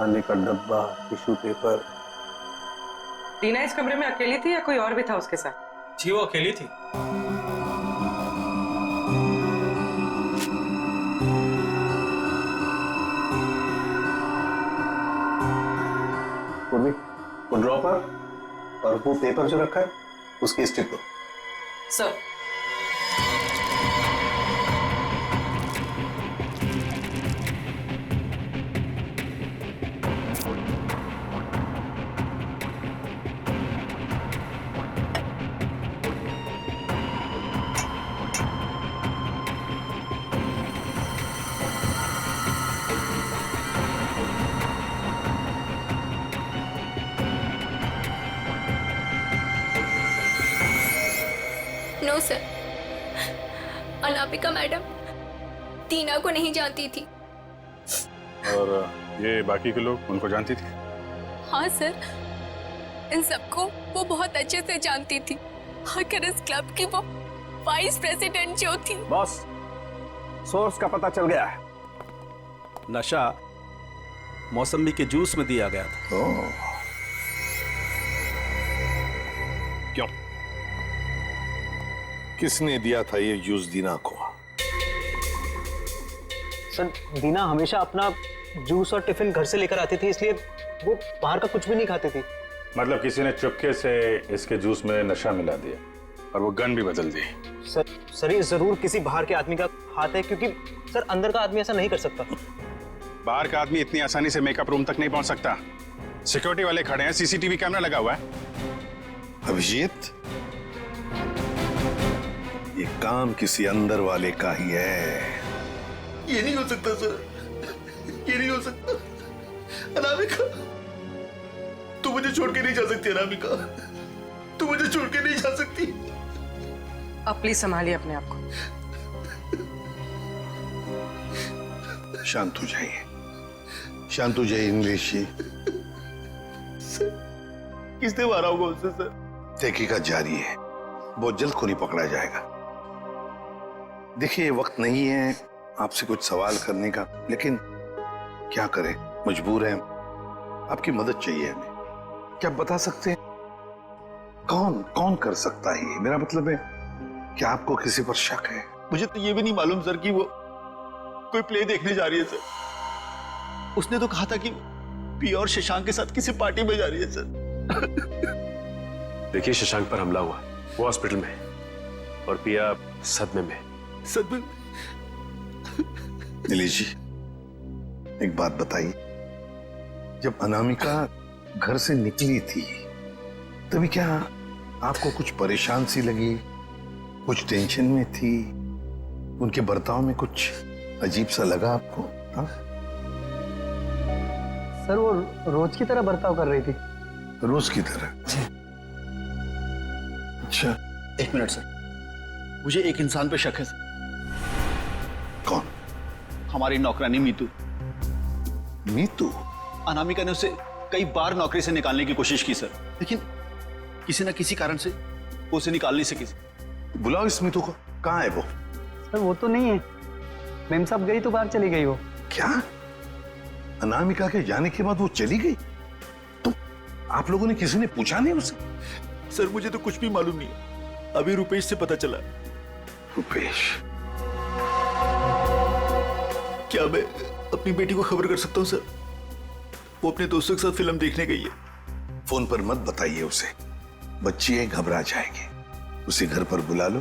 खाने का डब्बा, टिश्यू पेपर। टीना इस कमरे में अकेली थी या कोई और भी था उसके साथ? जी वो अकेली थी। पूर्वी, वो ड्रॉपर और वो पेपर जो रखा है उसकी स्ट्रिप दो। Sir. No sir, Anamika madam Tina को नहीं जानती थी। और ये बाकी के लोग उनको जानती थी? हाँ सर, इन सबको वो बहुत अच्छे से जानती थी। आखिर इस क्लब की वो वाइस प्रेसिडेंट जो थी। बॉस, सोर्स का पता चल गया है। नशा मौसमी के जूस में दिया गया था। क्यों? किसने दिया था ये जूस दीना को? सर, दीना हमेशा अपना जूस और टिफिन घर से लेकर आती थी, इसलिए वो बाहर का कुछ भी नहीं खाती थी। मतलब किसी ने चुपके से इसके जूस में नशा मिला दिया और वो गन भी बदल दी। सर ये जरूर किसी बाहर के आदमी का हाथ है, क्योंकि सर अंदर का आदमी ऐसा नहीं कर सकता। बाहर का आदमी इतनी आसानी से मेकअप रूम तक नहीं पहुंच सकता। सिक्योरिटी वाले खड़े हैं, सीसीटीवी कैमरा लगा हुआ है। अभिजीत, ये काम किसी अंदर वाले का ही है। ये नहीं हो सकता सर, ये नहीं हो सकता। अनामिका, तू मुझे छोड़ के नहीं जा सकती। अनामिका, तू मुझे छोड़ के नहीं जा सकती। अब प्लीज संभालिए अपने आप को। शांत हो जाइए, शांत हो जाइए इंग्लिश जी। किसने मारा होगा उससे सर? तहकीकात जारी है, बहुत जल्द खूनी पकड़ा जाएगा। देखिए, ये वक्त नहीं है आपसे कुछ सवाल करने का, लेकिन क्या करें, मजबूर हैं। आपकी मदद चाहिए हमें। क्या बता सकते हैं कौन कौन कर सकता है ये? मेरा मतलब है, क्या आपको किसी पर शक है? मुझे तो ये भी नहीं मालूम सर कि वो कोई प्ले देखने जा रही है सर। उसने तो कहा था कि पिया और शशांक के साथ किसी पार्टी में जा रही है सर। देखिए शशांक पर हमला हुआ, वो हॉस्पिटल में है और पिया सदमे में। सदमे? नीलेश जी, एक बात बताइए, जब अनामिका घर से निकली थी तभी क्या आपको कुछ परेशान सी लगी, कुछ टेंशन में थी? उनके बर्ताव में कुछ अजीब सा लगा आपको? हाँ? सर वो रोज की तरह बर्ताव कर रही थी। रोज की तरह? अच्छा। एक मिनट सर, मुझे एक इंसान पे शक है सर। कौन? हमारी नौकरानी मीतू। मीतू? अनामिका ने उसे कई बार नौकरी से निकालने की कोशिश की सर, लेकिन किसी न किसी कारण से वो उसे निकाल नहीं सकी। बुलाओ इस मीतू को। कहाँ है वो? सर वो तो नहीं है, मेम साहब गई तो बाहर चली गई वो। क्या? अनामिका के जाने के बाद वो चली गई? तो आप लोगों ने किसी ने पूछा नहीं उसे? सर मुझे तो कुछ भी मालूम नहीं है, अभी रुपेश से पता चला। रुपेश? क्या मैं अपनी बेटी को खबर कर सकता हूँ सर? वो अपने दोस्तों के साथ फिल्म देखने गई है। फोन पर मत बताइए उसे, बच्ची है, घबरा जाएगी। उसे घर पर बुला लो,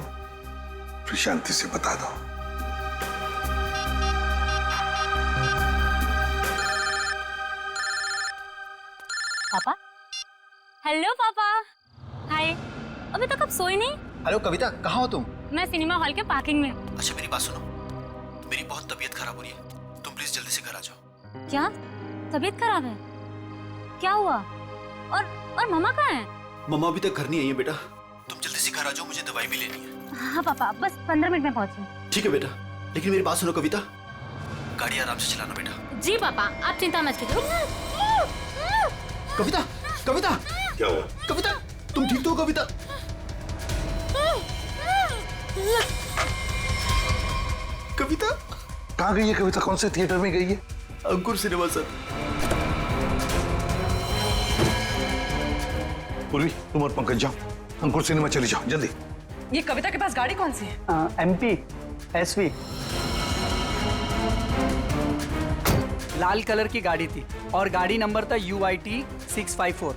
फिर शांति से बता दो। पापा। हेलो पापा। हाय। अभी तक आप सोए नहीं? हेलो कविता, कहाँ हो तुम? मैं सिनेमा हॉल के पार्किंग में। अच्छा मेरी बात सुनो, मेरी बहुत तबीयत खराब हो रही है, तुम प्लीज जल्दी से घर आ जाओ। क्या तबीयत खराब है? क्या हुआ? और मम्मा कहाँ है? मम्मा अभी तक घर नहीं आई है बेटा, तुम जल्दी से घर आ जाओ, मुझे दवाई भी लेनी है। हाँ पापा, बस 15 मिनट में पहुंची। ठीक है बेटा, लेकिन मेरी बात सुनो कविता, गाड़ी आराम से चलाना बेटा। जी पापा, आप चिंता मत कीजिए। कविता, कविता, क्या हुआ? कविता, तुम ठीक तो हो कविता? कविता कहाँ गई है कविता? कौन से थिएटर में गई है? अंकुर सिनेमा सर। पूर्वी, तुम और पंकज जाओ, अंकुर सिनेमा चले जाओ जल्दी। ये कविता के पास गाड़ी कौन सी है? MP SV। लाल कलर की गाड़ी थी और गाड़ी नंबर था UIT 654।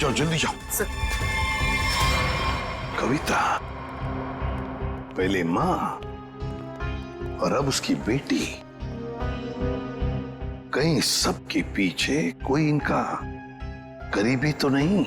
जाओ जल्दी जाओ। कविता, पहले माँ और अब उसकी बेटी, कहीं सबके पीछे कोई इनका करीबी तो नहीं?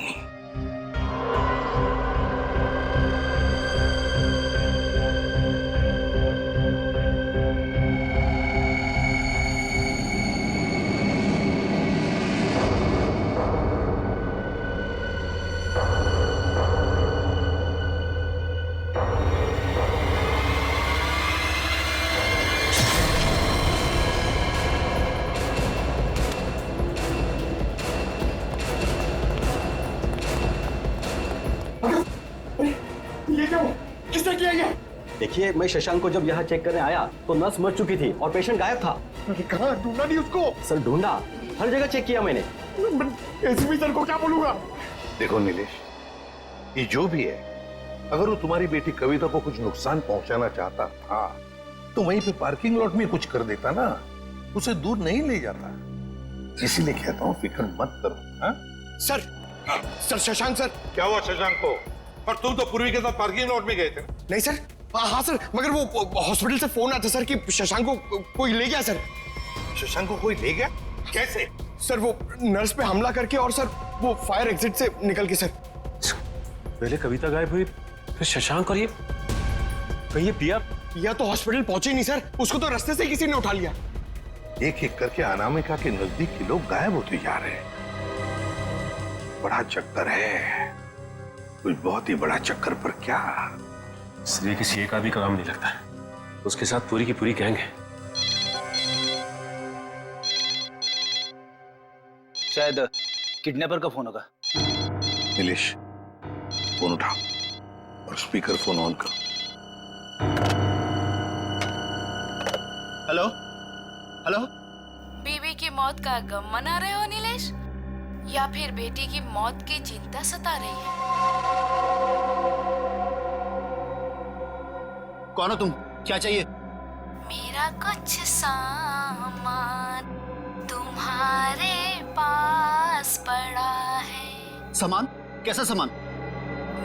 देखिए, मैं शशांक को जब यहाँ चेक करने आया तो नर्स मर चुकी थी और पेशेंट गायब था। कहाँ ढूंढा नहीं उसको? सर ढूंढा, हर जगह चेक किया मैंने। एसपी सर को क्या बोलूंगा? देखो नीलेश, ये जो भी है, अगर वो तुम्हारी बेटी कविता को कुछ नुकसान पहुंचाना चाहता था तो वहीं पे पार्किंग लॉट में कुछ कर देता ना, उसे दूर नहीं ले जाता। इसीलिए कहता हूँ फिक्र मत करो। हाँ? Sir Shashank sir. क्या हुआ शशांक को? और तुम तो पूर्वी के साथ पार्किंग लॉट में गए थे। नहीं सर। हाँ सर, मगर वो हॉस्पिटल से फोन आता सर कि शशांक को कोई ले गया सर। शशांक को कोई ले गया? कैसे? सर वो नर्स पे हमला करके और सर वो फायर एग्जिट से निकल के सर। पहले कविता गायब हुई, फिर शशांक, और ये कहीं पिया तो हॉस्पिटल पहुंचे नहीं सर, उसको तो रास्ते से किसी ने उठा लिया। एक एक करके अनामिका के नजदीक के लोग गायब होते जा रहे हैं। बड़ा चक्कर है, कुछ बहुत ही बड़ा चक्कर। पर क्या इसलिए किसी एक आदमी का काम नहीं लगता है, उसके साथ पूरी की पूरी गैंग है। शायद किडनैपर का फोन होगा। नीलेश, फोन उठाओ और स्पीकर फोन ऑन करो। Hello hello. बीवी की मौत का गम मना रहे हो नीलेश, या फिर बेटी की मौत की चिंता सता रही है? कौन हो तुम? क्या चाहिए? मेरा कुछ सामान तुम्हारे पास पड़ा है। सामान? कैसा सामान?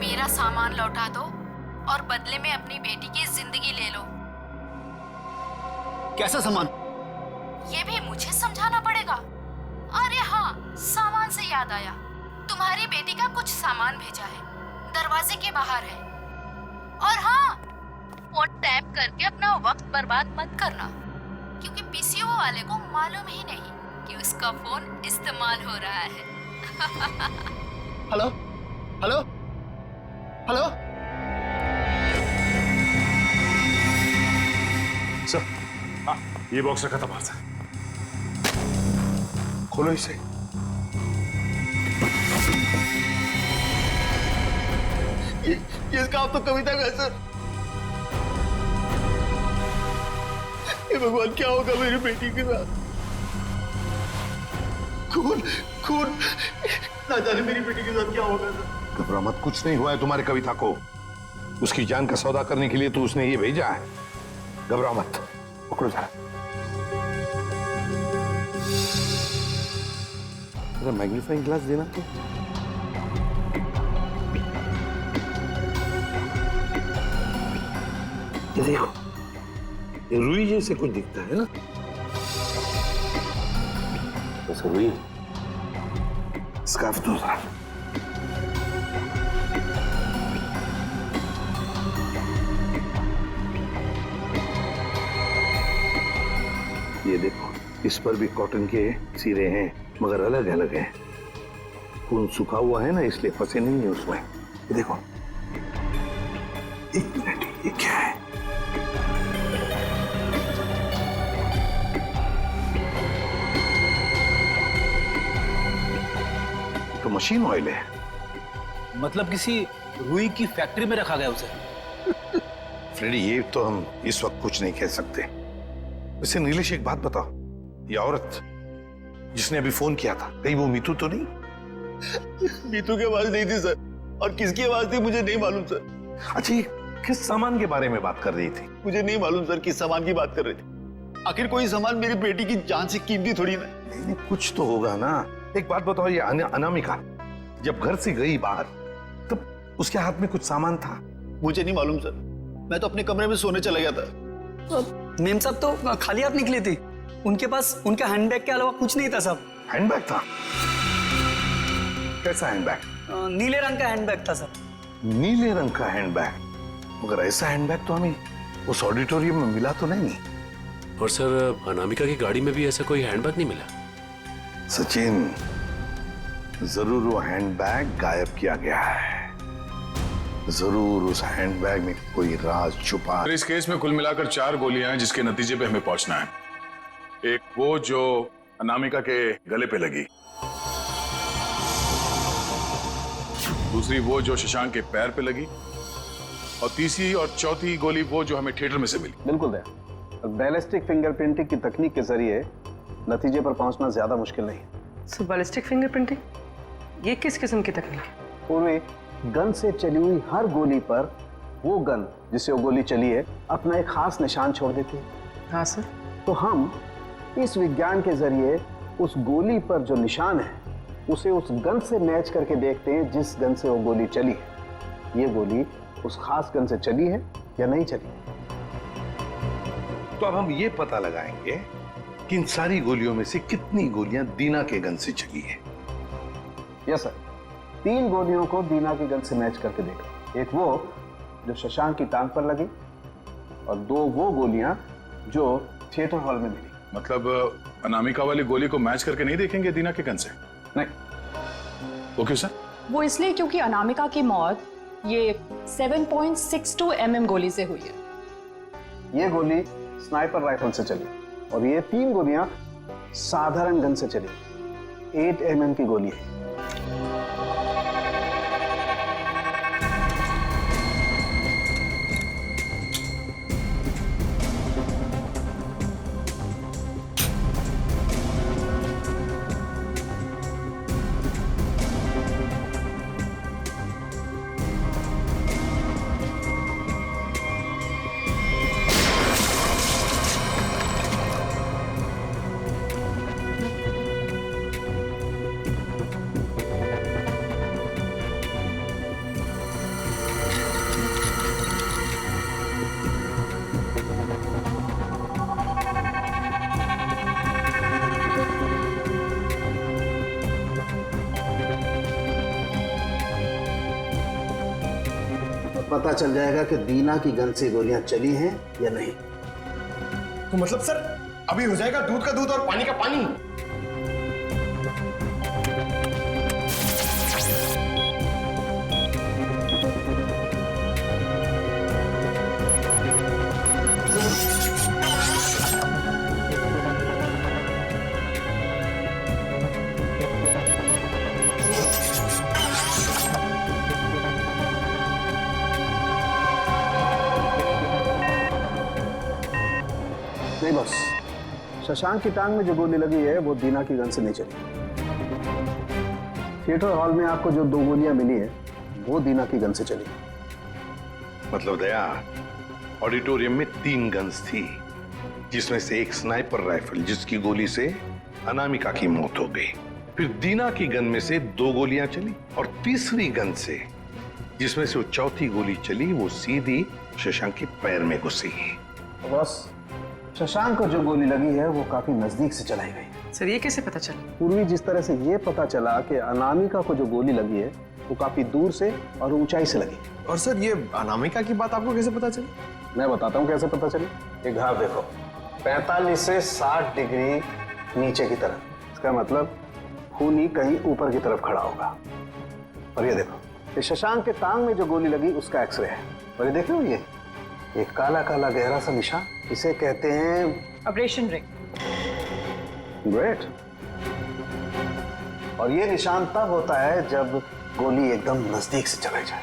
मेरा सामान लौटा दो और बदले में अपनी बेटी की जिंदगी ले लो। कैसा सामान? ये भी मुझे समझाना पड़ेगा? अरे हाँ, सामान से याद आया, तुम्हारी बेटी का कुछ सामान भेजा है, दरवाजे के बाहर है। और हाँ, फोन टैप करके अपना वक्त बर्बाद मत करना, क्योंकि पीसीओ वाले को मालूम ही नहीं कि उसका फोन इस्तेमाल हो रहा है। Hello hello hello. सर, हाँ, ये बॉक्स रखा था बाहर से। खोलो इसे। इसका आप तो कविता का सर। हे भगवान, क्या होगा मेरी बेटी के साथ? खून खून, ना जाने मेरी बेटी के साथ क्या होगा सर। घबरा मत, कुछ नहीं हुआ है तुम्हारी कविता को। उसकी जान का सौदा करने के लिए तो उसने ये भेजा है। घबरा मत, पकड़ो जरा। मैग्नीफाइंग ग्लास देना तो। ये देखो, ये रुई जैसे कुछ दिखता है ना? बस रुई। स्कार्फ दो जरा। ये देखो, इस पर भी कॉटन के सिरे हैं, मगर अलग अलग हैं। खून सूखा हुआ है ना, इसलिए फंसे नहीं है उसमें। ये देखो, एक मिनट, ये क्या है? तो मशीन ऑयल है। मतलब किसी रुई की फैक्ट्री में रखा गया उसे? फ्रेडी, ये तो हम इस वक्त कुछ नहीं कह सकते। वैसे नीलेश, एक बात बताओ, ये औरत जिसने अभी फोन किया था, कहीं वो मीतू तो नहीं? मीतू की आवाज नहीं थी सर, और किसकी आवाज थी मुझे नहीं मालूम सर। अच्छा, ये किस सामान के बारे में बात कर रही थी? मुझे नहीं मालूम सर किस सामान की बात कर रहे थे। आखिर कोई सामान मेरी बेटी की जान से कीमती थोड़ी ना। नहीं, कुछ तो होगा ना। एक बात बताओ, ये अनामिका जब घर से गई बाहर, तब उसके हाथ में कुछ सामान था? मुझे नहीं मालूम सर, मैं तो अपने कमरे में सोने चला गया था। मेम साहब तो खाली हाथ निकली थी, उनके पास उनका हैंडबैग के अलावा कुछ नहीं था साहब। हैंडबैग था? कैसा हैंडबैग? नीले रंग का हैंडबैग था सर। नीले रंग का हैंडबैग? मगर ऐसा हैंडबैग तो हमें उस ऑडिटोरियम में मिला तो नहीं। और सर, अनामिका की गाड़ी में भी ऐसा कोई हैंडबैग नहीं मिला। सचिन, जरूर वो हैंडबैग गायब किया गया है। जरूर उस हैंडबैग में कोई राज छुपा। इस केस में कुल मिलाकर 4 गोलियां हैं जिसके नतीजे पे हमें पहुंचना है। एक वो जो अनामिका के गले पे लगी, दूसरी वो जो शशांक के पैर पे लगी, और तीसरी और चौथी गोली वो जो हमें थिएटर में से मिली। बिल्कुल दया, बैलिस्टिक फिंगरप्रिंटिंग की तकनीक के जरिए नतीजे पर पहुंचना ज्यादा मुश्किल नहीं है। सो बैलिस्टिक फिंगरप्रिंटिंग, ये किस किस्म की तकनीक है? पूर्वी गन से चली हुई हर गोली पर वो गन जिससे वो गोली चली है अपना एक खास निशान छोड़ देती है। हाँ सर। तो हम इस विज्ञान के जरिए उस गोली पर जो निशान है उसे उस गन से मैच करके देखते हैं जिस गन से वो गोली चली है। ये गोली उस खास गन से चली है या नहीं चली। तो अब हम ये पता लगाएंगे कि इन सारी गोलियों में से कितनी गोलियां दीना के गन से चली है। यस सर, 3 गोलियों को दीना की गन से मैच करके देखा। एक वो जो शशांक की टांग पर लगी और 2 वो गोलियां जो थिएटर हॉल में मिली। मतलब अनामिका वाली गोली को मैच करके नहीं देखेंगे दीना के गन से? नहीं। वो क्यों सर? वो इसलिए क्योंकि अनामिका की मौत ये 7.62 mm गोली से हुई है। ये गोली स्नाइपर राइफल से चली और ये 3 गोलियां साधारण गन से चली। 8 mm की गोली है। पता चल जाएगा कि दीना की गन से गोलियां चली हैं या नहीं। तो मतलब सर अभी हो जाएगा दूध का दूध और पानी का पानी। नहीं बस, शशांक की टांग में जो गोली लगी है वो दीना की गन से नहीं चली। थिएटर हॉल में आपको जो 2 गोलियां मिली है वो दीना की गन से चली। मतलब दया, ऑडिटोरियम में 3 गन्स थी जिसमें से एक स्नाइपर राइफल जिसकी गोली से अनामिका की मौत हो गई। फिर दीना की गन में से 2 गोलियां चली और तीसरी गन से जिसमें से वो चौथी गोली चली वो सीधी शशांक के पैर में घुसी। बस शशांक को जो गोली लगी है वो काफी नजदीक से चलाई गई। सर ये कैसे पता चला? पूर्वी जिस तरह से ये पता चला कि अनामिका को जो गोली लगी है वो काफी दूर से और ऊंचाई से लगी। और सर ये अनामिका की बात आपको कैसे पता चली? मैं बताता हूँ कैसे पता चली। ये घाव देखो, 45 से 60 डिग्री नीचे की तरफ। इसका मतलब खूनी कहीं ऊपर की तरफ खड़ा होगा। और ये देखो, ये शशांक के टांग में जो गोली लगी उसका एक्सरे है। और ये देख रहे हो, ये काला काला गहरा सा निशान, इसे कहते हैं ऑपरेशन रिंग। ग्रेट। और ये निशान तब होता है जब गोली एकदम नजदीक से चलाई जाए।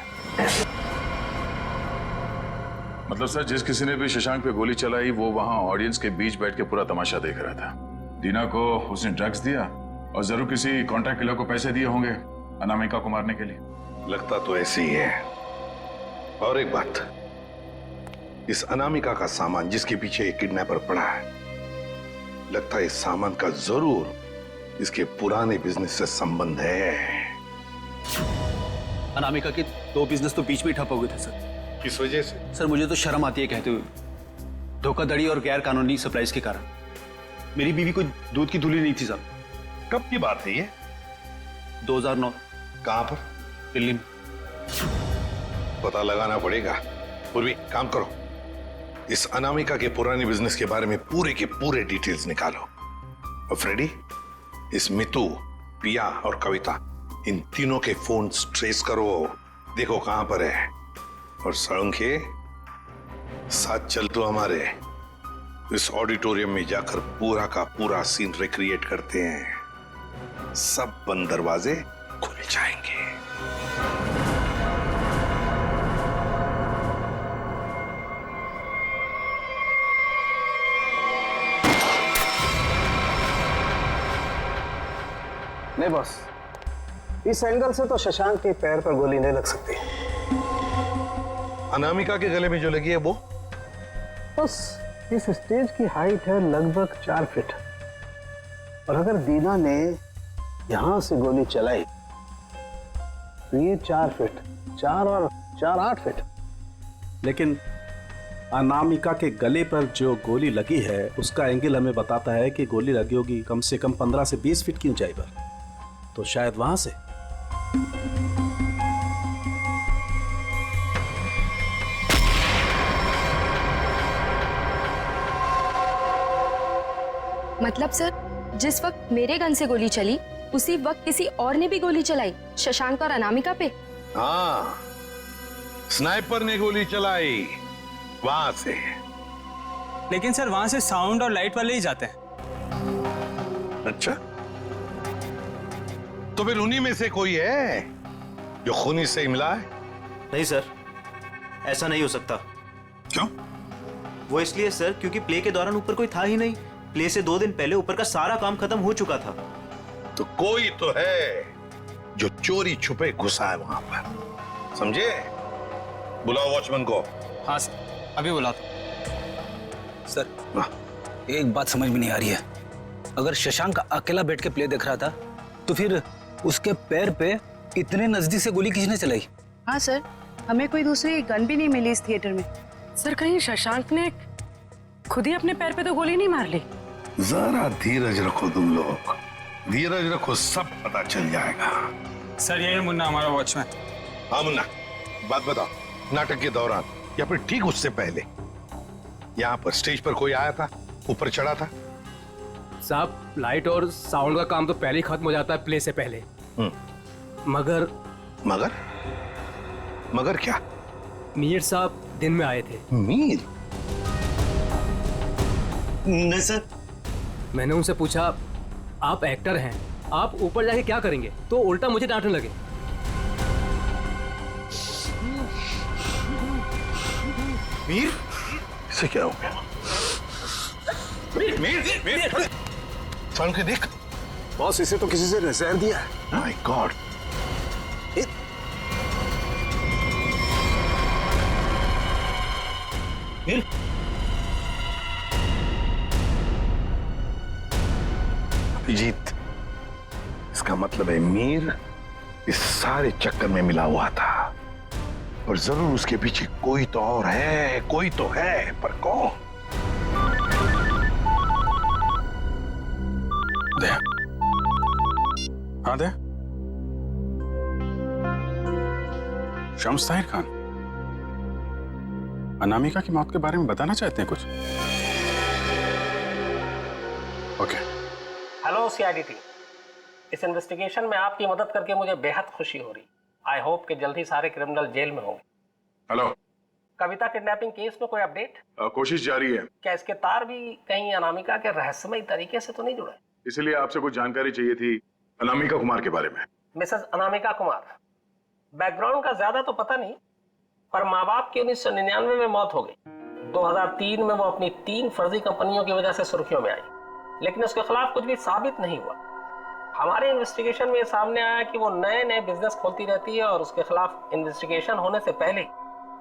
मतलब सर जिस किसी ने भी शशांक पे गोली चलाई वो वहां ऑडियंस के बीच बैठ के पूरा तमाशा देख रहा था। दीना को उसने ड्रग्स दिया और जरूर किसी कॉन्ट्रैक्ट किलर को पैसे दिए होंगे अनामिका को मारने के लिए। लगता तो ऐसे ही है। और एक बात, इस अनामिका का सामान जिसके पीछे एक किडनैपर पड़ा है, लगता है इस सामान का जरूर इसके पुराने बिजनेस से संबंध है। अनामिका के 2 बिजनेस तो बीच में ठप हो गए थे सर। किस वजह से? सर मुझे तो शर्म आती है कहते हुए, धोखाधड़ी और गैर कानूनी सप्लाईज के कारण। मेरी बीवी कोई दूध की धुली नहीं थी साहब। कब की बात है ये? 2009। कहां पर? दिल्ली में। पता लगाना पड़ेगा। पूर्वी काम करो, इस अनामिका के पुराने बिजनेस के बारे में पूरे के पूरे डिटेल्स निकालो। और फ्रेडी, इस मितू, पिया और कविता, इन तीनों के फोन ट्रेस करो, देखो कहां पर है। और सड़ंखे, साथ चल तो हमारे, इस ऑडिटोरियम में जाकर पूरा का पूरा सीन रिक्रिएट करते हैं। सब बंद दरवाजे खुल जाएंगे। नहीं बॉस, इस एंगल से तो शशांक के पैर पर गोली नहीं लग सकती। अनामिका के गले में जो लगी है वो? बस इस स्टेज की हाइट है लगभग 4 फीट, और अगर दीना ने यहां से गोली चलाई तो ये 4 फीट, 4 और 4 8 फीट। लेकिन अनामिका के गले पर जो गोली लगी है उसका एंगल हमें बताता है कि गोली लगी होगी कम से कम 15 से 20 फीट की ऊंचाई पर, तो शायद वहां से। मतलब सर, जिस वक्त मेरे गन से गोली चली उसी वक्त किसी और ने भी गोली चलाई शशांक और अनामिका पे? हाँ, स्नाइपर ने गोली चलाई वहां से। लेकिन सर वहां से साउंड और लाइट वाले ही जाते हैं। अच्छा, तो फिर उन्हीं में से कोई है जो खूनी से मिला है? नहीं सर, ऐसा नहीं हो सकता। क्यों? वो इसलिए सर क्योंकि प्ले के दौरान ऊपर कोई था ही नहीं। प्ले से 2 दिन पहले ऊपर का सारा काम खत्म हो चुका था। तो कोई तो है जो चोरी छुपे घुसा है वहां पर, समझे? बुलाओ वॉचमैन को। हाँ सर, अभी बुलाता। सर एक बात समझ में नहीं आ रही है, अगर शशांक अकेला बैठ के प्ले देख रहा था तो फिर उसके पैर पे इतने नजदीक से गोली किसने चलाई? हाँ सर, हमें कोई दूसरी गन भी नहीं मिली इस थिएटर में। सर कहीं शशांक ने खुद ही अपने पैर पे तो गोली नहीं मार ली? जरा धीरज रखो तुम लोग, धीरज रखो, सब पता चल जाएगा। सर ये मुन्ना हमारा वॉचमैन। हाँ मुन्ना, बात बताओ, नाटक के दौरान या फिर ठीक उससे पहले यहाँ पर स्टेज पर कोई आया था, ऊपर चढ़ा था? साहब लाइट और साउंड का काम तो पहले ही खत्म हो जाता है प्ले से पहले। मगर मगर मगर क्या? मीर साहब दिन में आए थे। मीर? नहीं सर। मैंने उनसे पूछा, आप एक्टर हैं, आप ऊपर जाके क्या करेंगे? तो उल्टा मुझे डांटने लगे। मीर? इसे क्या हो गया? मीर, मीर, मीर, साउंड के देख। बॉस, इसे तो किसी से जहर दिया है। My God. मीर? अभिजीत, इसका मतलब है मीर इस सारे चक्कर में मिला हुआ था, और जरूर उसके पीछे कोई तो और है, कोई तो है, पर कौन? दे। हाँ दे। शम्स ताहिर खान, अनामिका की मौत के बारे में बताना चाहते हैं कुछ? ओके। हेलो सीआईडी टीम, इस इन्वेस्टिगेशन में आपकी मदद करके मुझे बेहद खुशी हो रही। आई होप कि जल्द ही सारे क्रिमिनल जेल में होंगे। हेलो। कविता किडनैपिंग केस में कोई अपडेट? कोशिश जारी है। क्या इसके तार भी कहीं अनामिका के रहस्यमय तरीके से तो नहीं जुड़े? इसलिए आपसे कुछ जानकारी चाहिए थी अनामिका कुमार के बारे में। मिसेस अनामिका कुमार, बैकग्राउंड का ज्यादा तो पता नहीं, पर माँ बाप की 1999 में मौत हो गई। 2003 में वो अपनी 3 फर्जी कंपनियों की वजह से सुर्खियों में आई। लेकिन उसके खिलाफ कुछ भी साबित नहीं हुआ। हमारे इन्वेस्टिगेशन में सामने आया कि वो नए नए बिजनेस खोलती रहती है और उसके खिलाफ इन्वेस्टिगेशन होने से पहले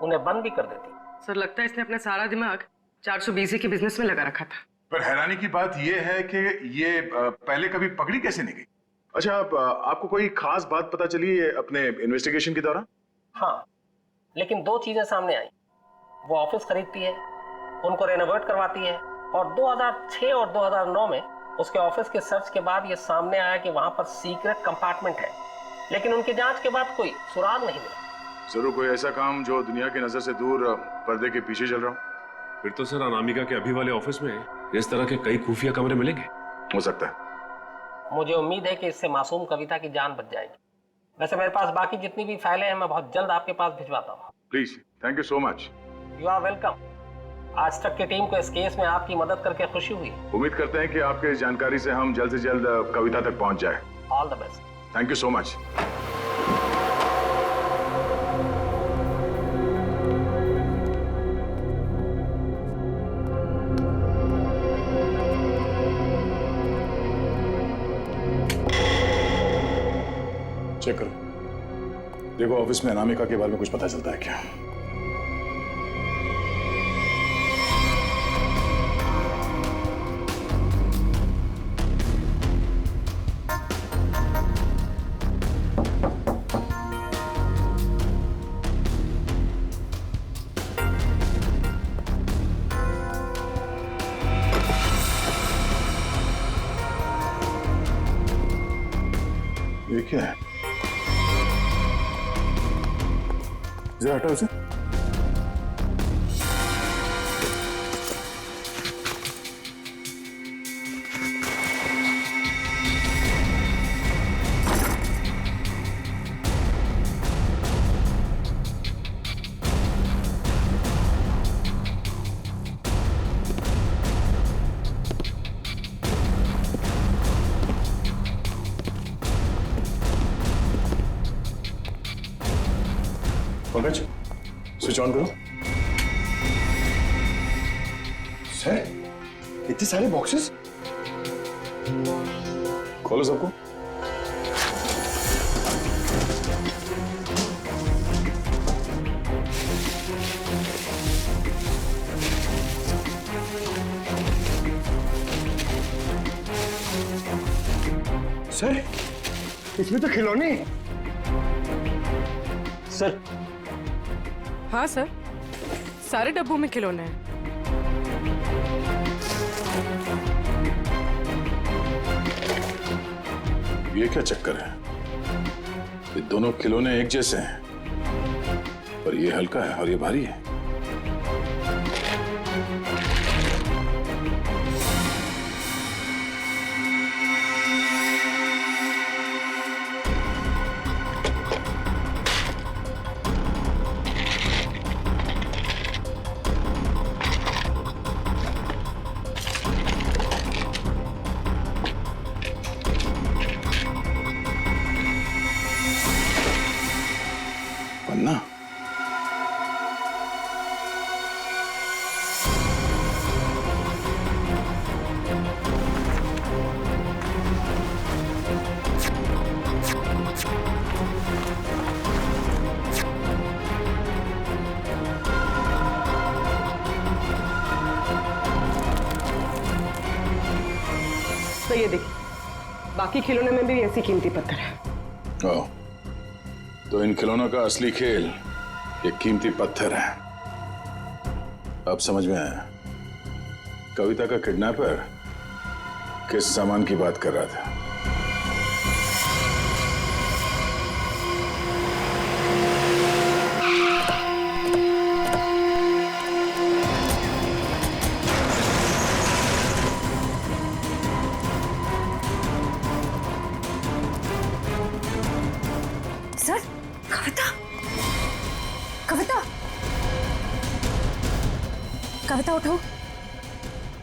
उन्हें बंद भी कर देती है। सर लगता है इसने अपना सारा दिमाग 420 के बिजनेस में लगा रखा था। पर हैरानी की बात यह है कि ये पहले कभी पकड़ी कैसे नहीं गई? अच्छा, आपको कोई खास बात पता चली है अपने इन्वेस्टिगेशन के दौरान? हाँ, लेकिन 2 चीजें सामने आई। वो ऑफिस खरीदती है, उनको रेनोवेट करवाती है, और 2006 और 2009 में उसके ऑफिस के सर्च के बाद ये सामने आया कि वहां पर सीक्रेट कंपार्टमेंट है, लेकिन उनकी जांच के बाद कोई सुराग नहीं मिला। जरूर कोई ऐसा काम जो दुनिया की नजर से दूर पर्दे के पीछे चल रहा हो। फिर तो सर अनामिका के अभी वाले ऑफिस में इस तरह के कई खुफिया कमरे मिलेंगे। हो सकता है। मुझे उम्मीद है कि इससे मासूम कविता की जान बच जाएगी। वैसे मेरे पास बाकी जितनी भी फाइलें हैं मैं बहुत जल्द आपके पास भिजवाता हूँ। Please, thank you so much. You are welcome. आज तक की टीम को इस केस में आपकी मदद करके खुशी हुई। उम्मीद करते हैं कि आपके इस जानकारी से हम जल्द से जल्द कविता तक पहुंच जाए। All the best. Thank you so much. Check करो, देखो ऑफिस में अनामिका के बारे में कुछ पता चलता है क्या? ये क्या है? जरा हटाओ इसे। पंकज, स्विच ऑन करो। सर, इतने सारे बॉक्सेस? खोलो सबको। सर, इसमें तो खिलौने हैं। सर, हाँ सर, सारे डब्बों में खिलौने हैं। ये क्या चक्कर है? ये दोनों खिलौने एक जैसे हैं, पर ये हल्का है और ये भारी है। पन्ना? तो ये देखिए, बाकी खिलौने में भी ऐसी कीमती पत्थर है। ओह, तो इन खिलौनों का असली खेल ये कीमती पत्थर है। अब समझ में आया, कविता का किडनैपर किस सामान की बात कर रहा था। सर, कविता, कविता, कविता उठो।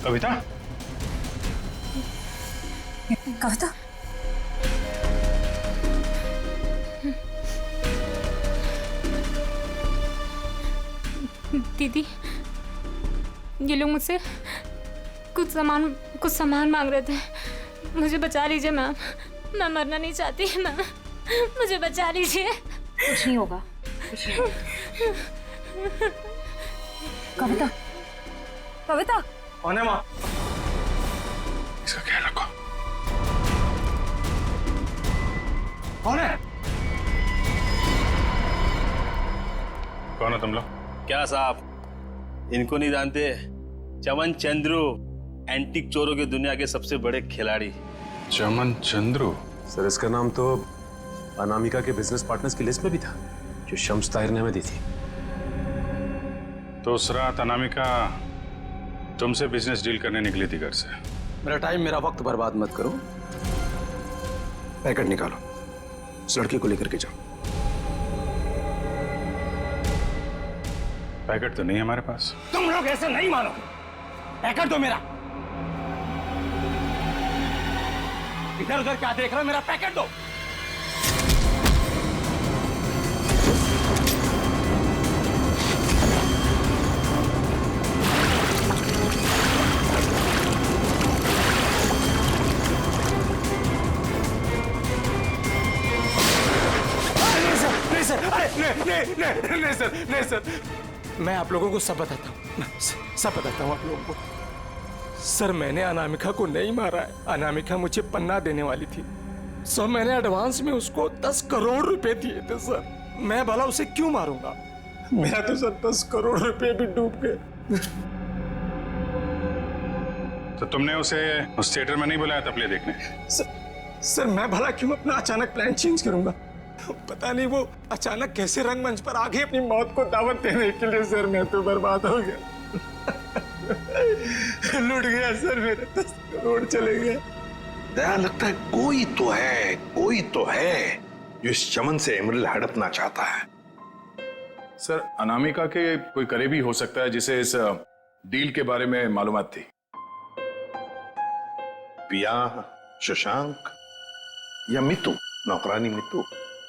कविता? कविता, दीदी, ये लोग मुझसे कुछ सामान मांग रहे थे। मुझे बचा लीजिए मैम, मैं मरना नहीं चाहती मैम, मुझे बचा लीजिए। कुछ नहीं होगा, कुछ नहीं होगा। कविता, कविता कौन है माँ? इसका ख्याल रखो। कौन है? कौन हो तुम लोग? क्या साहब, इनको नहीं जानते? चमन चंद्रू, एंटीक चोरों की दुनिया के सबसे बड़े खिलाड़ी। चमन चंद्रू? सर इसका नाम तो अनामिका के बिजनेस पार्टनर्स की लिस्ट में भी था, जो शम्स ताहिर ने हमें दी थी। तो उस रात अनामिका तुमसे बिजनेस डील करने निकली थी घर से। मेरा टाइम, मेरा वक्त बर्बाद मत करो। पैकेट निकालो, उस लड़की को लेकर के जाओ। पैकेट तो नहीं है हमारे पास। तुम लोग ऐसे नहीं मानोगे। पैकेट दो मेरा। इधर उधर क्या देख रहे हो? मेरा पैकेट दो। नहीं सर, मैं आप लोगों को सब बताता हूँ, सब बताता हूँ आप लोगों को। सर मैंने अनामिका को नहीं मारा है। अनामिका मुझे पन्ना देने वाली थी। सर मैंने एडवांस में उसको 10 करोड़ रुपए दिए थे सर। मैं भला उसे क्यों मारूंगा? मेरा तो सर 10 करोड़ रुपए भी डूब गए। तो तुमने उसे उस थिएटर में नहीं बुलाया था प्ले देखने? सर मैं भला क्यों अपना अचानक प्लान चेंज करूंगा? पता नहीं वो अचानक कैसे रंगमंच पर आ गई अपनी मौत को दावत देने के लिए। सर मैं तो बर्बाद हो गया। लूट गया सर, मेरे 10 करोड़ चले गए। दया, लगता है कोई तो है जो इस चमन से एमरल्ड हड़पना चाहता है। सर अनामिका के कोई करीबी हो सकता है जिसे इस डील के बारे में मालूमात थी। पिया, शशांक या मितू, नौकरानी मितू।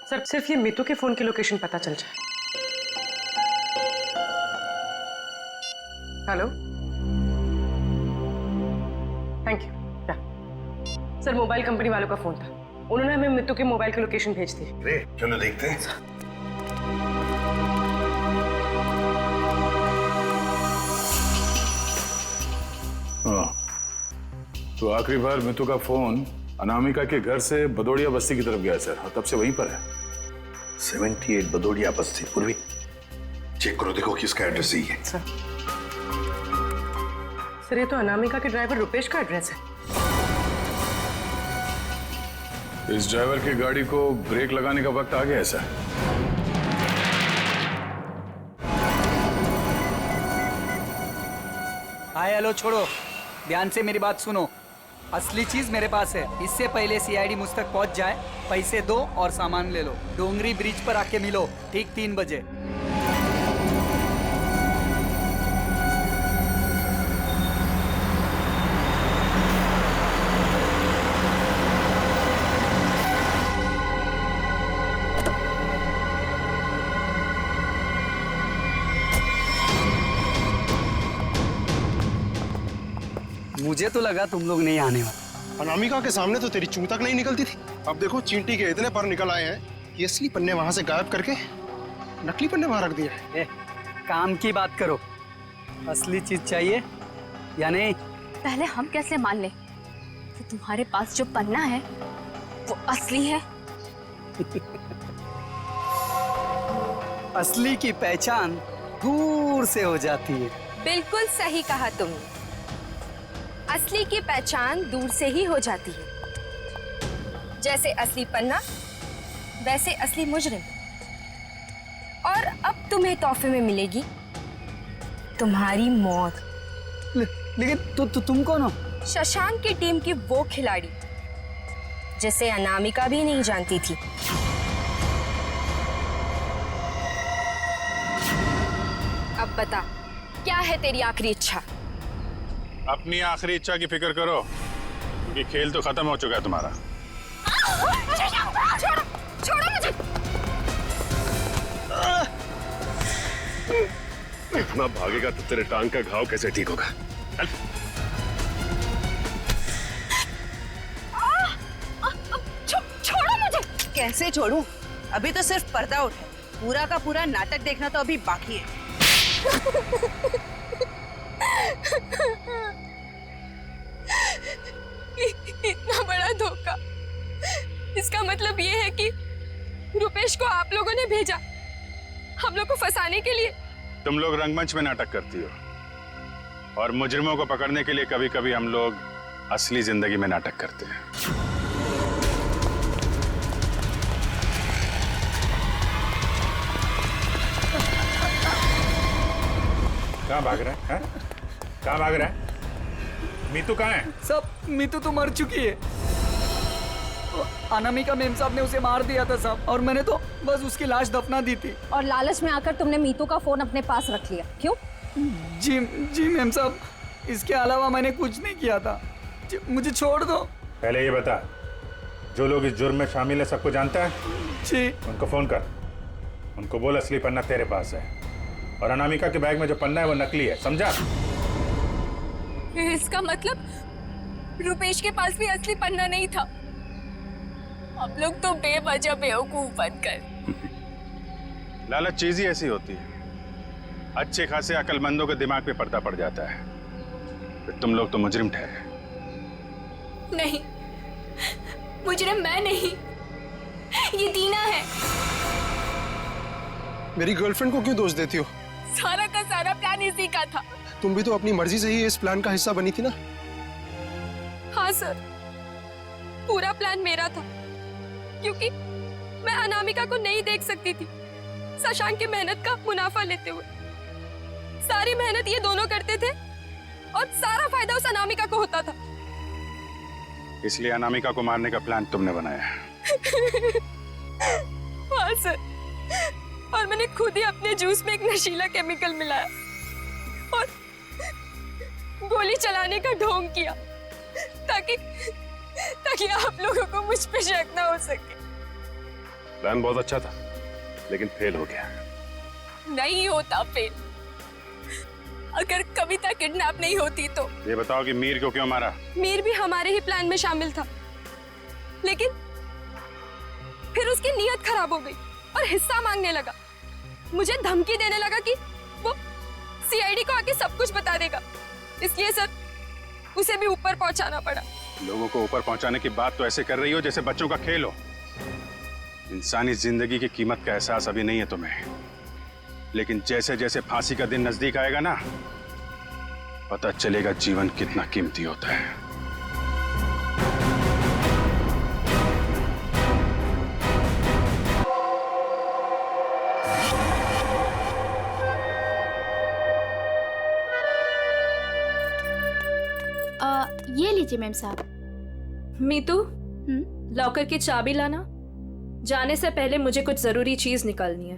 सर सिर्फ ये मितू के फोन की लोकेशन पता चल जाए। Hello, thank you. Sir mobile company वालों का फोन था, उन्होंने हमें मितू के मोबाइल की लोकेशन भेज दी। ग्रेट, चलो देखते हैं। हाँ, तो आखिरी बार मितू का फोन अनामिका के घर से बदौड़िया बस्ती की तरफ गया सर, और तब से वहीं पर है। 78 बदौड़िया बस्ती पूर्वी। चेक करो, देखो किसका एड्रेस ही है। सर ये तो अनामिका के ड्राइवर रुपेश का एड्रेस है। इस ड्राइवर की गाड़ी को ब्रेक लगाने का वक्त आ गया है सर। हाय हेलो छोड़ो, ध्यान से मेरी बात सुनो। असली चीज मेरे पास है। इससे पहले सीआईडी मुझ तक पहुंच जाए, पैसे दो और सामान ले लो। डोंगरी ब्रिज पर आके मिलो ठीक 3 बजे। मुझे तो लगा तुम लोग नहीं आने वाले। अनामिका के सामने तो तेरी चूं तक नहीं निकलती थी। अब देखो चींटी के इतने पर निकल आए हैं कि असली पन्ने वहां से गायब करके नकली पन्ने वहां रख दिए। काम की बात करो, असली चीज चाहिए या नहीं? पहले हम कैसे मान लें कि तुम्हारे पास जो पन्ना है वो असली है? असली की पहचान दूर से हो जाती है। बिल्कुल सही कहा तुमने, असली की पहचान दूर से ही हो जाती है। जैसे असली पन्ना वैसे असली मुजरिम। और अब तुम्हें तोहफे में मिलेगी तुम्हारी मौत। लेकिन तुम कौन हो? शशांक की टीम की वो खिलाड़ी जिसे अनामिका भी नहीं जानती थी। अब बता, क्या है तेरी आखिरी इच्छा? अपनी आखिरी इच्छा की फिक्र करो, क्योंकि खेल तो खत्म हो चुका है तुम्हारा। छोड़ो मुझे। इतना भागेगा तो तेरे टांग का घाव कैसे ठीक होगा? कैसे छोड़ूं? अभी तो सिर्फ पर्दा उठा है, पूरा का पूरा नाटक देखना तो अभी बाकी है। इतना बड़ा धोखा, इसका मतलब ये है कि रुपेश को आप लोगों ने भेजा हम लोग को फंसाने के लिए। तुम लोग रंगमंच में नाटक करती हो और मुजरिमों को पकड़ने के लिए कभी कभी हम लोग असली जिंदगी में नाटक करते हैं। कहाँ भाग रहा है? कहाँ भाग रहा है? मीतू कहाँ है? सब मीतू तो मर चुकी है। अनामिका मेम साहब ने उसे मार दिया था साहब, और मैंने तो बस उसकी लाश दफना दी थी। और लालच में आकर तुमने मीतू का फोन अपने पास रख लिया, क्यों? जी मेम साहब, इसके अलावा मैंने कुछ नहीं किया था। मुझे छोड़ दो। पहले ये बता, जो लोग इस जुर्म में शामिल है सबको जानता है? जी। उनको फोन कर, उनको बोल असली पन्ना तेरे पास है और अनामिका के बैग में जो पन्ना है वो नकली है, समझा? इसका मतलब रुपेश के पास भी असली पन्ना नहीं था। हम लोग तो बेवजह बेवकूफ बनकर। लालच चीज ही ऐसी होती है, अच्छे खासे अकलमंदों के दिमाग पे पर्दा पड़ जाता है, फिर तुम लोग तो मुजरिम ठहरे। नहीं, मुजरिम मैं नहीं, ये दीना है। मेरी गर्लफ्रेंड को क्यों दोष देती हो? सारा का सारा प्लान इसी का था। तुम भी तो अपनी मर्जी से ही इस प्लान का हिस्सा बनी थी ना? हाँ सर, पूरा प्लान मेरा था, क्योंकि मैं अनामिका को नहीं देख सकती थी शशांक की मेहनत का मुनाफा लेते हुए। सारी मेहनत ये दोनों करते थे और सारा फायदा उस अनामिका को होता था। इसलिए अनामिका को मारने का प्लान तुमने बनाया। हाँ सर, और मैंने खुद ही अपने जूस में एक नशीला केमिकल मिलाया और गोली चलाने का ढोंग किया ताकि आप लोगों को मुझ पे शक ना हो सके। प्लान बहुत अच्छा था, लेकिन फेल हो गया। नहीं होता फेल। अगर कविता किडनैप नहीं होती तो। ये बताओ कि मीर को क्यों मारा? मीर भी हमारे ही प्लान में शामिल था, लेकिन फिर उसकी नीयत खराब हो गई और हिस्सा मांगने लगा। मुझे धमकी देने लगा कि वो सीआईडी को आके सब कुछ बता देगा। इसलिए सर, उसे भी ऊपर पहुंचाना पड़ा। लोगों को ऊपर पहुंचाने की बात तो ऐसे कर रही हो जैसे बच्चों का खेल हो। इंसानी जिंदगी की कीमत का एहसास अभी नहीं है तुम्हें, लेकिन जैसे जैसे फांसी का दिन नजदीक आएगा ना, पता चलेगा जीवन कितना कीमती होता है। ये लीजिए मैम साहब। मीतू, लॉकर की चाबी लाना। जाने से पहले मुझे कुछ जरूरी चीज निकालनी है।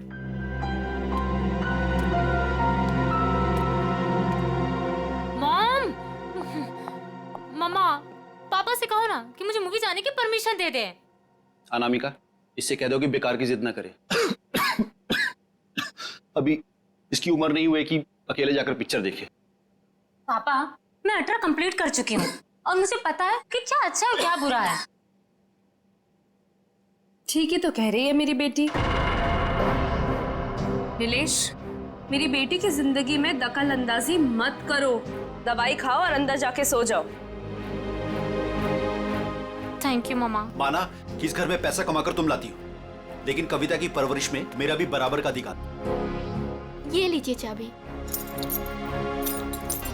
मॉम, मम्मा, पापा से कहो ना कि मुझे मूवी जाने की परमिशन दे दे। अनामिका, इससे कह दो कि बेकार की जिद ना करे। अभी इसकी उम्र नहीं हुई कि अकेले जाकर पिक्चर देखे। पापा, मैं 18 कंप्लीट कर चुकी हूँ और मुझे पता है कि क्या अच्छा और क्या बुरा है। ठीक ही तो कह रही है मेरी बेटी। नीलेश, मेरी बेटी की जिंदगी में दखल अंदाजी मत करो। दवाई खाओ और अंदर जाके सो जाओ। थैंक यू मामा। माना कि इस घर में पैसा कमाकर तुम लाती हो, लेकिन कविता की परवरिश में मेरा भी बराबर का अधिकार। ये लीजिए चाबी।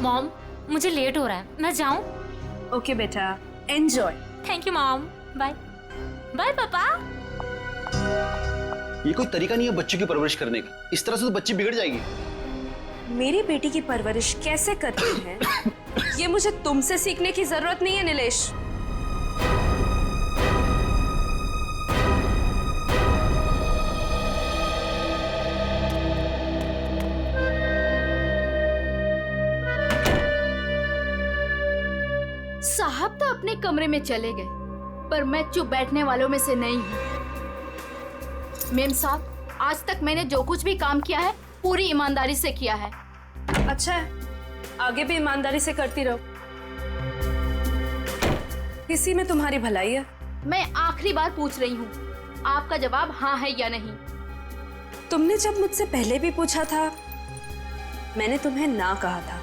मॉम, मुझे लेट हो रहा है, मैं जाऊं? ओके बेटा, enjoy. Thank you mom. Bye bye पापा। ये कोई तरीका नहीं है बच्चों की परवरिश करने का। इस तरह से तो बच्ची बिगड़ जाएगी। मेरी बेटी की परवरिश कैसे करते हैं ये मुझे तुमसे सीखने की जरूरत नहीं है नीलेश। साहब तो अपने कमरे में चले गए, पर मैं चुप बैठने वालों में से नहीं हूँ। मेम साहब, आज तक मैंने जो कुछ भी काम किया है पूरी ईमानदारी से किया है। अच्छा है, आगे भी ईमानदारी से करती रहो, इसी में तुम्हारी भलाई है। मैं आखिरी बार पूछ रही हूँ, आपका जवाब हाँ है या नहीं। तुमने जब मुझसे पहले भी पूछा था, मैंने तुम्हें ना कहा था।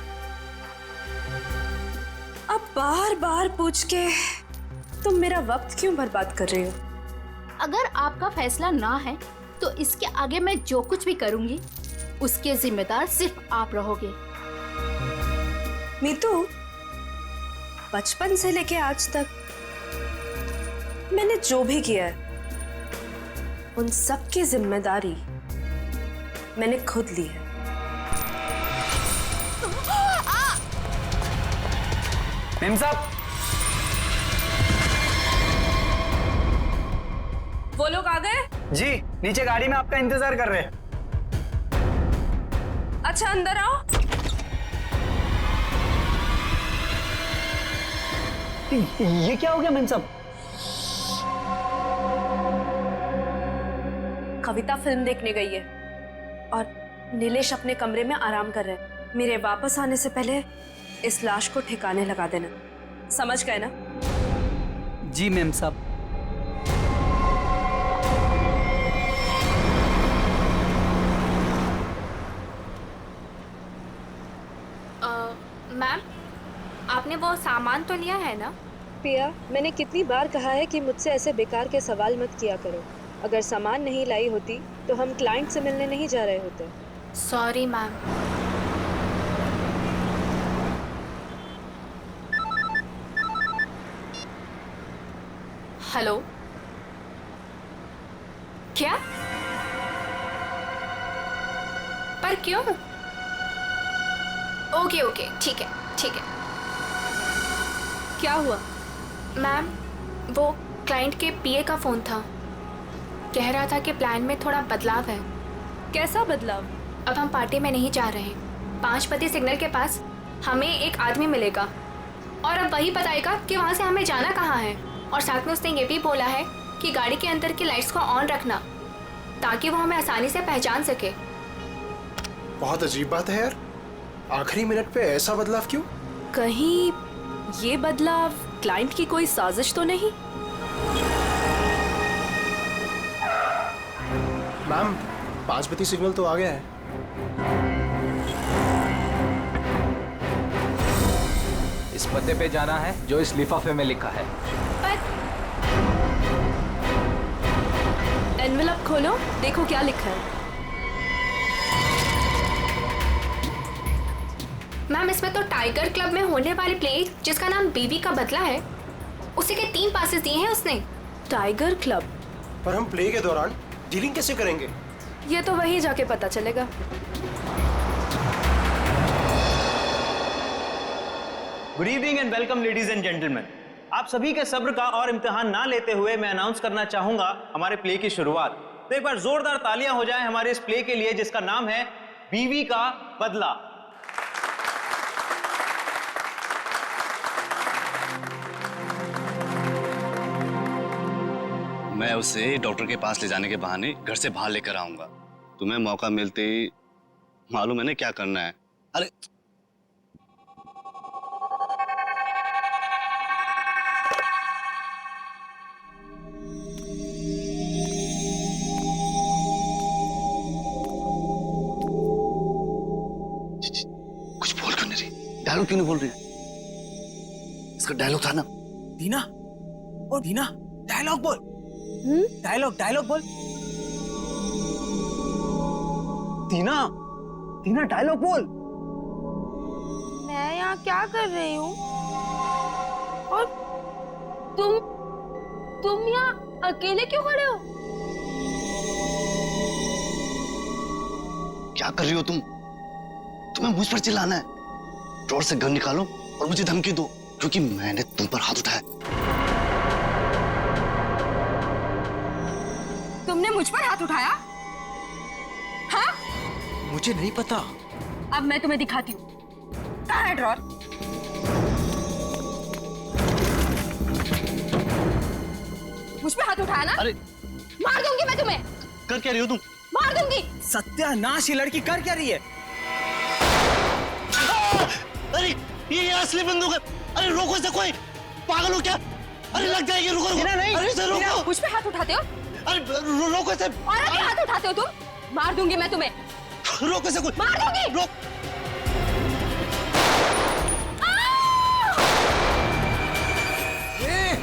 अब बार बार पूछ के तुम मेरा वक्त क्यों बर्बाद कर रही हो? अगर आपका फैसला ना है तो इसके आगे मैं जो कुछ भी करूंगी उसके जिम्मेदार सिर्फ आप रहोगे। मीतू, बचपन से लेके आज तक मैंने जो भी किया है उन सब की जिम्मेदारी मैंने खुद ली है। मेम साहब, वो लोग आ गए? जी नीचे गाड़ी में आपका इंतजार कर रहे हैं। अच्छा अंदर आओ। ये क्या हो गया मेम साहब? कविता फिल्म देखने गई है और नीलेश अपने कमरे में आराम कर रहे हैं। मेरे वापस आने से पहले इस लाश को ठिकाने लगा देना, समझ गए ना? जी मेम साहब। मैम, आपने वो सामान तो लिया है ना? पिया, मैंने कितनी बार कहा है कि मुझसे ऐसे बेकार के सवाल मत किया करो। अगर सामान नहीं लाई होती तो हम क्लाइंट से मिलने नहीं जा रहे होते। Sorry ma'am. हेलो, क्या? पर क्यों? ओके ओके, ठीक है ठीक है। क्या हुआ? मैम, वो क्लाइंट के पीए का फोन था। कह रहा था कि प्लान में थोड़ा बदलाव है। कैसा बदलाव? अब हम पार्टी में नहीं जा रहे। 5 बजे सिग्नल के पास हमें एक आदमी मिलेगा और अब वही बताएगा कि वहाँ से हमें जाना कहाँ है। और साथ में उसने ये भी बोला है कि गाड़ी के अंदर की लाइट्स को ऑन रखना ताकि वो हमें आसानी से पहचान सके। बहुत अजीब बात है यार, आखिरी मिनट पे ऐसा बदलाव क्यों? कहीं ये बदलाव क्लाइंट की कोई साजिश तो नहीं? मैम, 5 बजे सिग्नल तो आ गया है। इस पते पे जाना है जो इस लिफाफे में लिखा है। एनवेलप खोलो, देखो क्या लिखा है। मैम, इसमें तो टाइगर क्लब में होने वाली प्ले जिसका नाम बीवी का बदला है, उसी के 3 पासेस दिए हैं उसने। Tiger club? पर हम प्ले के दौरान डीलिंग कैसे करेंगे? ये तो वहीं जाके पता चलेगा। Good evening and welcome ladies and gentleman. आप सभी के सब्र का और इम्तिहान ना लेते हुए मैं अनाउंस करना चाहूंगा हमारे प्ले की शुरुआत। तो एक बार जोरदार तालियां हो जाएं हमारे इस प्ले के लिए जिसका नाम है बीवी का बदला। मैं उसे डॉक्टर के पास ले जाने के बहाने घर से बाहर लेकर आऊंगा। तुम्हें मौका मिलते ही मालूम है ना क्या करना है। अरे कुछ बोल क्यों नहीं रही? डायलॉग क्यों नहीं बोल रही? इसका डायलॉग था ना। दीना, ओ दीना, डायलॉग बोल। डायलॉग बोल। दीना, दीना डायलॉग बोल। मैं यहाँ क्या कर रही हूँ? और तुम यहाँ अकेले क्यों खड़े हो? क्या कर रही हो तुम? तुम्हें मुझ पर चिल्लाना है? ड्रॉर से गन निकालो और मुझे धमकी दो क्योंकि मैंने तुम पर हाथ उठाया। तुमने मुझ पर हाथ उठाया? हाँ? मुझे नहीं पता। अब मैं तुम्हें दिखाती हूँ। कहाँ है ड्रॉर? मुझ पे हाथ उठाया ना? अरे मार दूंगी मैं तुम्हें। कर क्या रही हो तुम? मार दूंगी। सत्यानाश, ये लड़की कर क्या रही है? अरे ये असली बंदूक है। अरे रोको इसे, कोई पागल हो क्या? अरे लग जाएगी, रुको रुको। नहीं। अरे इसे रोको। मुझ पे हाथ उठाते हो? रोको इसे। और क्या हाथ उठाते हो तुम? मार दूंगी मैं तुम्हें। रोको इसे कोई। मार दूंगी। रोक।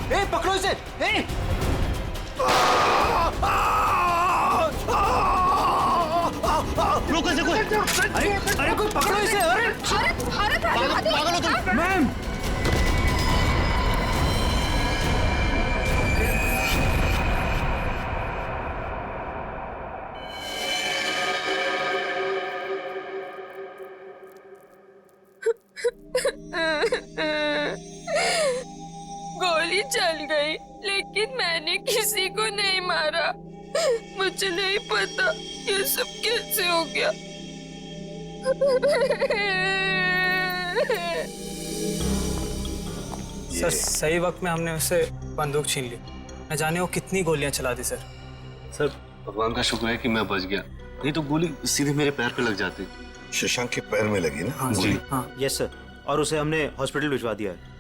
ए, पकड़ो इसे। रोको इसे कोई। अरे कोई पकड़ो इसे। अरे पागल हो तुम। मैम। गोली चल गई, लेकिन मैंने किसी को नहीं मारा। मुझे नहीं पता ये सब कैसे हो गया। सर सही वक्त में हमने उससे बंदूक छीन ली। न जाने वो कितनी गोलियां चला दी सर। सर भगवान का शुक्र है कि मैं बच गया, नहीं तो गोली सीधे मेरे पैर पे लग जाती। शशांक के पैर में लगी ना? हाँ जी। हाँ यस सर, और उसे हमने हॉस्पिटल भिजवा दिया है।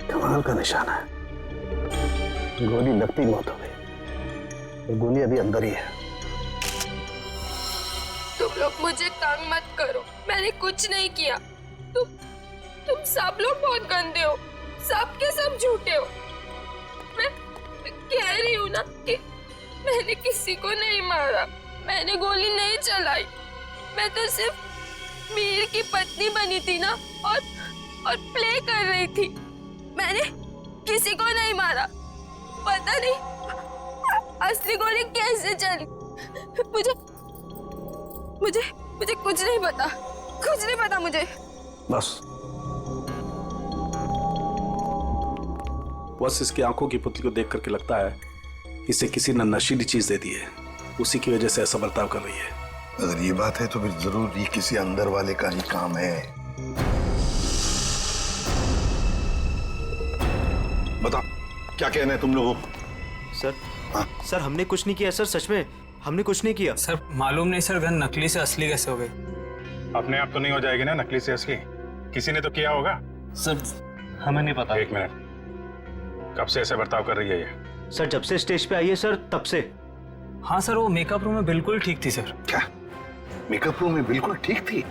कमाल का निशाना है। गोली लगती मौत हो गई, और गोली अभी अंदर ही है। तुम लोग मुझे तंग मत करो, मैंने कुछ नहीं किया। तुम सब लोग बहुत गंदे हो, सब के सब झूठे हो। मैं कह रही हूँ ना कि मैंने किसी को नहीं मारा, मैंने गोली नहीं चलाई। मैं तो सिर्फ मीर की पत्नी बनी थी ना, और प्ले कर रही थी। मैंने किसी को नहीं मारा। पता नहीं असली गोली कैसे चली। मुझे कुछ नहीं पता, कुछ नहीं पता मुझे। बस इसकी आंखों की पुतली को देख करके लगता है इसे किसी ने नशीली चीज दे दी है, उसी की वजह से ऐसा बर्ताव कर रही है। अगर ये बात है तो फिर जरूर ये किसी अंदर वाले का ही काम है। बताओ क्या कहना है तुम लोगों को? सर हमने कुछ नहीं किया सर, सच में हमने कुछ नहीं किया। सर मालूम नहीं सर, गन नकली से असली कैसे हो गई? अपने आप तो नहीं हो जाएगी ना नकली से असली, किसी ने तो किया होगा। सर हमें नहीं पता। एक मिनट, कब से ऐसे बर्ताव कर रही है ये? सर जब से स्टेज पे आई है सर, तब से। हाँ सर, वो मेकअप रूम में बिल्कुल ठीक थी सर। क्या मेकअप रूम में बिल्कुल ठीक थी?